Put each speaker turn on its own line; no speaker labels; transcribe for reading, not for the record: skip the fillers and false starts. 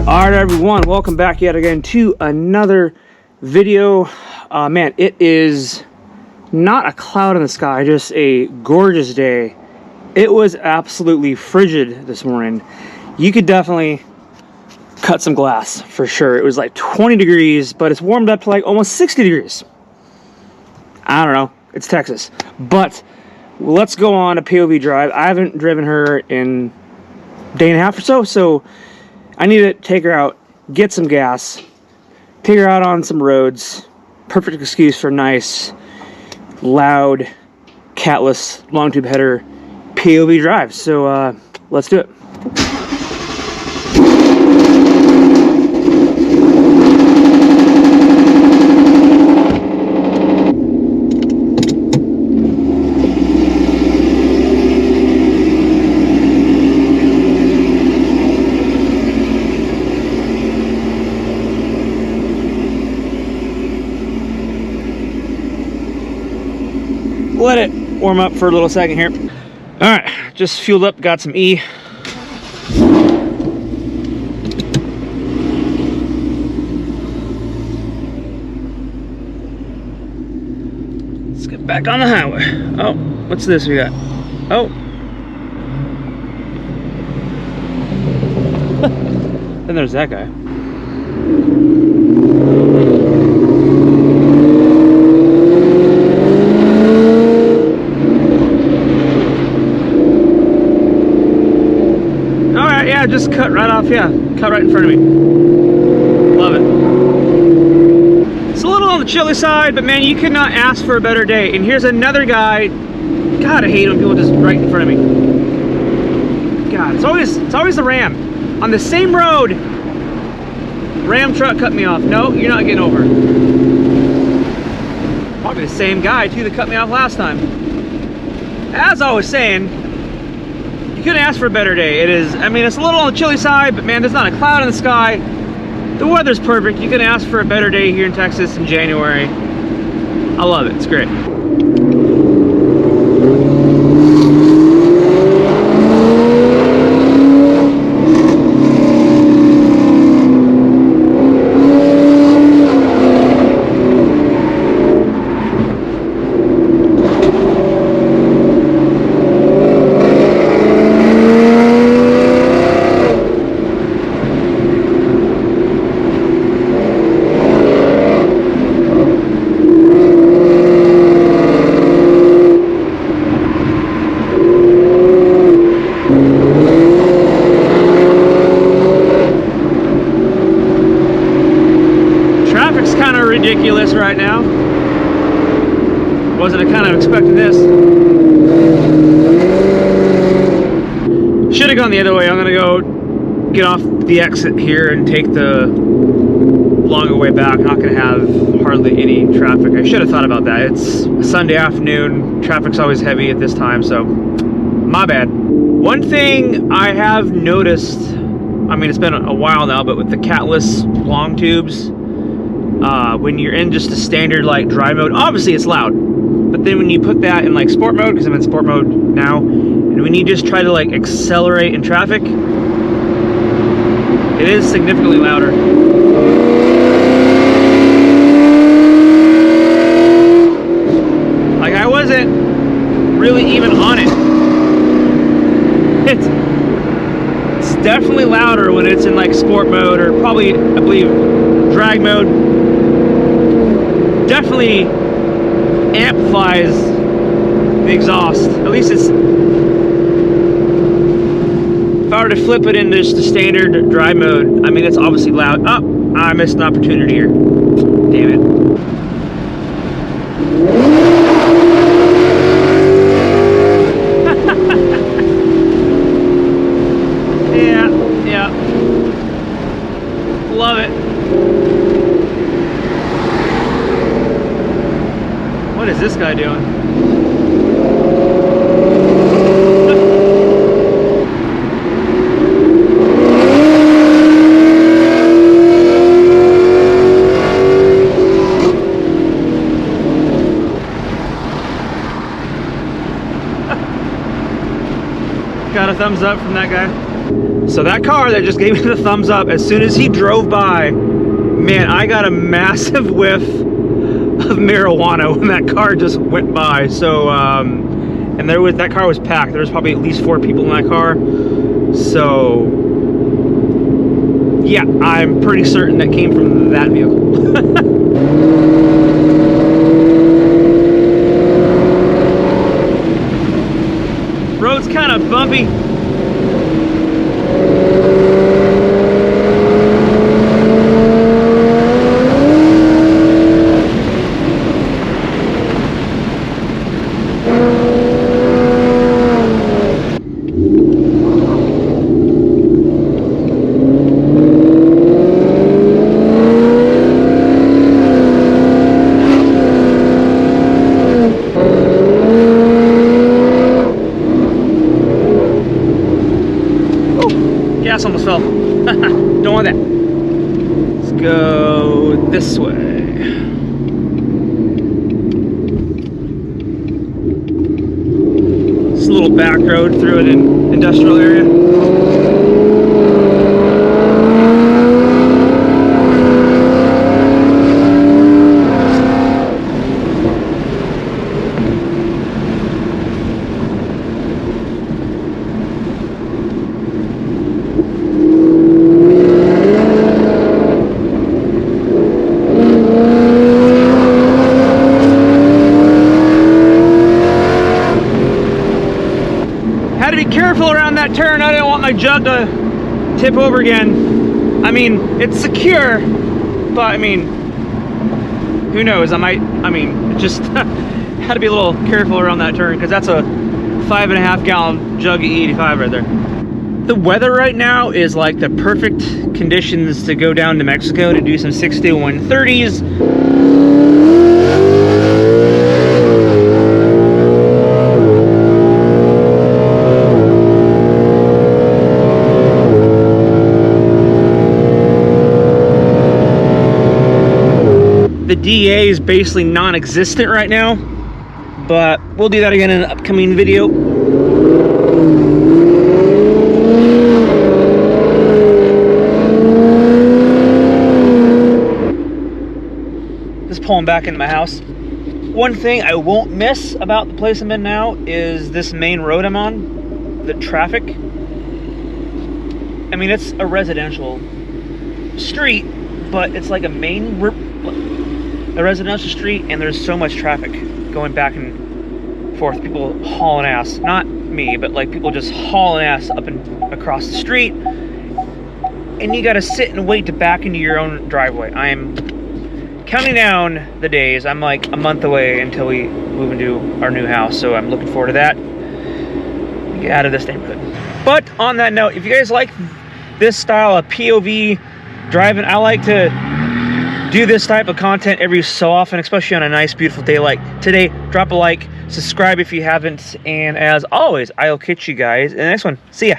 Alright everyone, welcome back yet again to another video. Man, it is not a cloud in the sky, just a gorgeous day. It was absolutely frigid this morning. You could definitely cut some glass for sure. It was like 20 degrees, but it's warmed up to like almost 60 degrees. I don't know, it's Texas. But let's go on a POV drive. I haven't driven her in a day and a half or so, so I need to take her out, get some gas, take her out on some roads. Perfect excuse for nice, loud, catless, long tube header POV drive. So let's do it. Let it warm up for a little second here. All right, just fueled up, got some E. Let's get back on the highway. Oh, what's this we got? Oh. Then there's that guy. Yeah, just cut right off, yeah. Cut right in front of me. Love it. It's a little on the chilly side, but man, you could not ask for a better day. And here's another guy. God, I hate when people just right in front of me. God, it's always the Ram. On the same road, Ram truck cut me off. No, you're not getting over. Probably the same guy too that cut me off last time. As I was saying, you couldn't ask for a better day. It is, I mean, it's a little on the chilly side, but man, there's not a cloud in the sky. The weather's perfect. You couldn't ask for a better day here in Texas in January. I love it. It's great. Ridiculous right now. Wasn't kind of expecting this. Should have gone the other way. I'm gonna go get off the exit here and take the longer way back. Not gonna have hardly any traffic. I should have thought about that. It's a Sunday afternoon. Traffic's always heavy at this time, so my bad. One thing I have noticed, I mean, it's been a while now, but with the Catless long tubes, when you're in just a standard like dry mode, obviously it's loud, but then when you put that in like sport mode, because I'm in sport mode now, and when you just try to like accelerate in traffic, it is significantly louder. Like I wasn't really even on it. It's definitely louder when it's in like sport mode, or probably, I believe, drag mode. Definitely amplifies the exhaust. At least it's, if I were to flip it into just the standard dry mode, I mean, it's obviously loud. Oh, I missed an opportunity here. Damn it. Got a thumbs up from that guy. So that car that just gave me the thumbs up, as soon as he drove by, man, I got a massive whiff of marijuana when that car just went by. So, and that car was packed. There was probably at least 4 people in that car. So, yeah, I'm pretty certain that came from that vehicle. Road's kind of bumpy. Gas almost fell. Don't want that. Let's go this way. It's a little back road through an industrial area. Had to be careful around that turn. I didn't want my jug to tip over again. I mean, it's secure, but I mean, who knows? Just had to be a little careful around that turn because that's a 5.5 gallon jug of E85 right there. The weather right now is like the perfect conditions to go down to Mexico to do some 6130s. The DA is basically non-existent right now, but we'll do that again in an upcoming video. Just pulling back into my house. One thing I won't miss about the place I'm in now is this main road I'm on, the traffic. I mean, it's a residential street, but it's like a residential street, and there's so much traffic going back and forth. People hauling ass, not me, but like people just hauling ass up and across the street, and you got to sit and wait to back into your own driveway. I am counting down the days. I'm like a month away until we move into our new house, so I'm looking forward to that. Get out of this neighborhood. But on that note, if you guys like this style of POV driving, I like to do this type of content every so often, especially on a nice, beautiful day like today. Drop a like, subscribe if you haven't, and as always, I'll catch you guys in the next one. See ya.